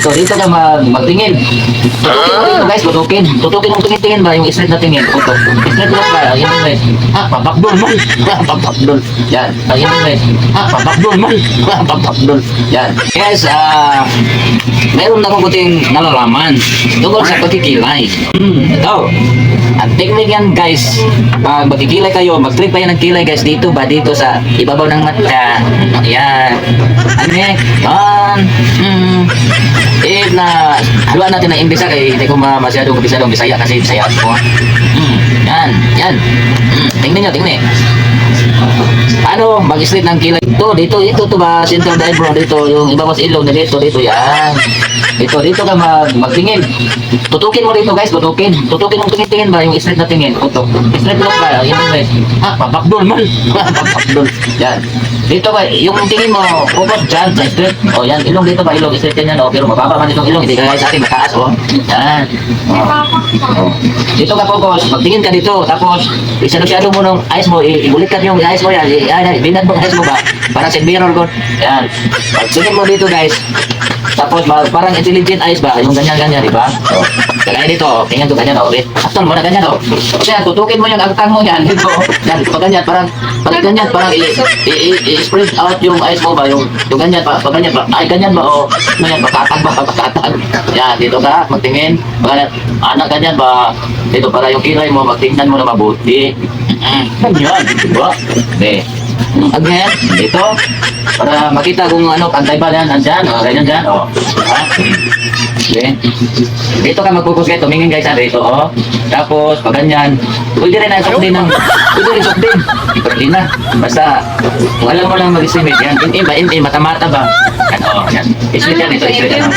Dito ka magtingin. Tutukin mo dito guys, tutukin. Tutukin mo tingin-tingin ba yung straight na tingin? Tutok. Straight lang ba? Yan yung guys. Papakdol man. Papakdol. Yan. Yan yung guys. Papakdol man. Papakdol. Yan. Guys, mayroon na akong kuting nalalaman tungkol sa pagkikilay. Ito. Ang technique yan guys, pag magkikilay kayo, mag-trip pa yan ng kilay guys, dito ba? Dito sa ibabaw ng mata. Yan. Ano eh? Yan. If na haluan natin ng imbisa, kaya hindi ko masyadong kabisadong bisaya kasi bisaya ko. Yan. Yan. Tingnan nyo, tingnan. Paano mag-straight ng kilay? Dito ba? Center of the eyebrow, dito. Yung ibabaw sa ilong na dito, yan. Dito ka magtingin. Tutukin mo dito guys, tutukin. Tutukin mo tingin-tingin ba yung straight na tingin? Tutok. Straight lang ba? Yan yung guys. Papakdol man. Papakdol. Yan. Dito ba, yung tingin mo, focus dyan sa straight. O yan, ilong dito ba? Ilong straight yan. O, pero mababa man itong ilong. Hindi ka guys sa akin, mataas o. Yan. Dito ka focus. Magtingin ka dito. Tapos, isa-shadow mo ng eyes mo. Ibulit ka yung eyes mo yan. Binad mo eyes mo ba? Parang sa mirror ko. Yan. Pagtingin mo dito guys. Tapos parang intelligent eyes ba? Yung ganyan-ganyan, di ba? So, kaya dito, tingnan ko ganyan, okay? After mo na ganyan, oh. Kasi tutukin mo yung agtang mo yan, dito. Yan, pag ganyan, parang i-spread out yung eyes mo ba? Yung ganyan, pag ganyan ba? Ay, ganyan ba? O, ano yan, pakatag ba? Pakatag. Yan, dito ka, magtingin. Anak ganyan ba? Dito, para yung kilay mo, magtingnan mo na mabuti. Yan, di ba? Okay. Again, dito, para makita kung ano, pantay ba yan, andyan, o, ganyan dyan, o. Okay. Dito ka mag-focus kayo, tumingin guys, dito, o. Tapos, pag ganyan, pwede rin ang sukdin ng, pwede rin sukdin. Pwede na. Basta, kung alam mo lang mag-estimate yan, in, mata-mata ba? Yan, o, yan. Straight yan, ito, straight yan, o.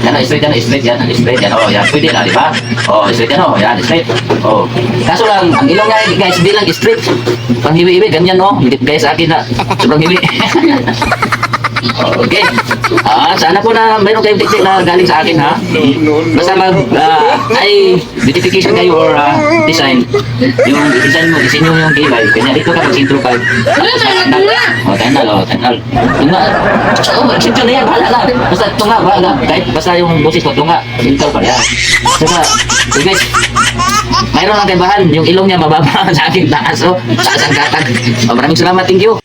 Yan, straight yan, o, yan. Pwede na, di ba? O, straight yan, o, yan, straight. O. Kaso lang, ang ilong nga, guys, hindi lang straight. Pang hiwi-hiwi, ganyan, o. Hindi guys, sa akin na, sobrang hiwi. Okay. Sana po na mayroon kayong technique na galing sa akin ha. Basta ay beautification kayo or design. Yung design mo, disenyo yung kilay. Kanya dito ka mag-intro ka. Tanal. Tunga. Sintyo na yan, bahala lang. Basta tunga, bahala. Kahit basta yung boses mo, tunga. Intro pa yan. Saka, guys, mayroon lang kaibahan. Yung ilong niya mababa sa akin taas. So, taas ang katag. Maraming salamat, thank you.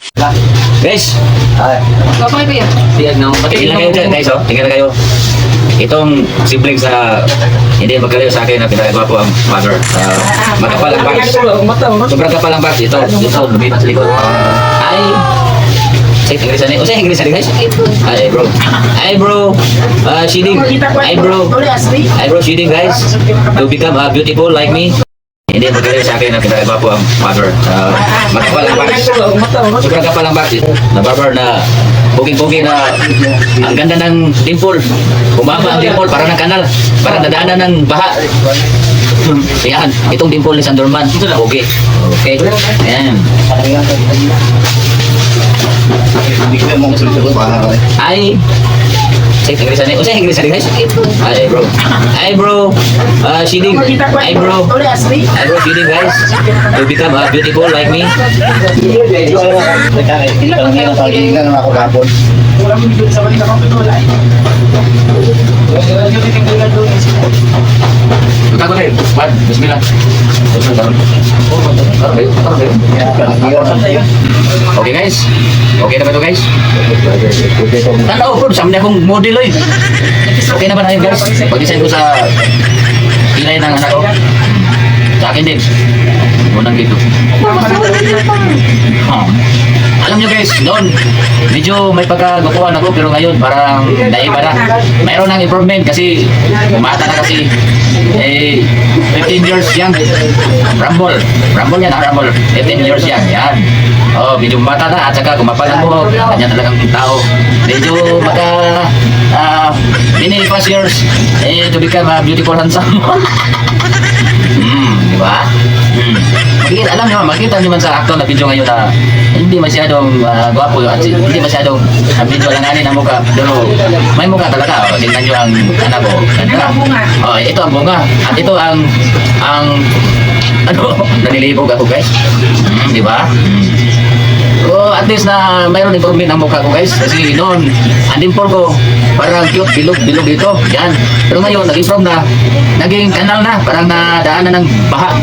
Guys, tingnan kayo dyan guys, tingnan kayo. Itong siblings na hindi magkalayo sa akin na pinagwapo ang mother. Magkapal ang bags. Sobrang kapal ang bags. Dito, lumipat sa likod. Ay, say Inglesan eh. O say Inglesan guys. Ay bro. Shading. Ay bro shading guys. To become beautiful like me. Hindi magkalayo sa akin na pinagwapo ang mother. Magkapal ang bags. Sobrang kapal ang bags. Nabarbar na buging-buging na ang ganda ng dimple. Bumaba ang dimple, parang ng kanal. Parang nadaanan ng baha. Yan, itong dimple ni Sandorman. Okay. Okay. Ayan. Ay, say Inglesan eh. O say Inglesan guys. Ay bro. Shading. Ay bro, shading guys. To become beautiful like me. Tago deh, buat bismillah. Okay guys. Okay na ba ito guys? Tanaw bro, sama niya akong model oy. Okay na ba na yun guys? Pag-design ko sa kilay ng anak ko. Sa akin din. Unang dito. Alam nyo guys, noon medyo may pagkagupuan ako pero ngayon parang naiba na. Mayroon ng improvement kasi bumata na kasi 15 years young. Rumble yan ha, Rumble. 15 years young, yan. Oh, medyo bumata na at saka kumapal ang buhok. Kanya talagang tao. Medyo many plus years to become a beautiful handsome. Di ba? Makikita, alam nyo, makikita nyo man sa actor na video ngayon na hindi masyadong gwapo at hindi masyadong video lang ganin ang mukha. Pero may mukha talaga. O, tingnan nyo ang anak ko. Ganda. O, ito ang bunga. At ito ang nalilibog ako guys. Di ba? So, at least na mayroon improvement ang mukha ko guys. Kasi noon, ang dimple ko parang cute, bilog dito. Yan. Pero ngayon, nag-improve na. Naging kanal na. Parang nadaanan ng baha.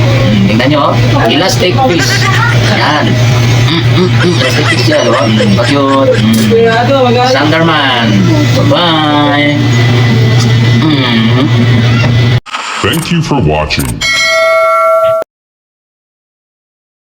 Tingnan nyo, elastic fish. Yan. Elastic fish yan. Pa-cute. Sanderman. Bye-bye. Thank you for watching.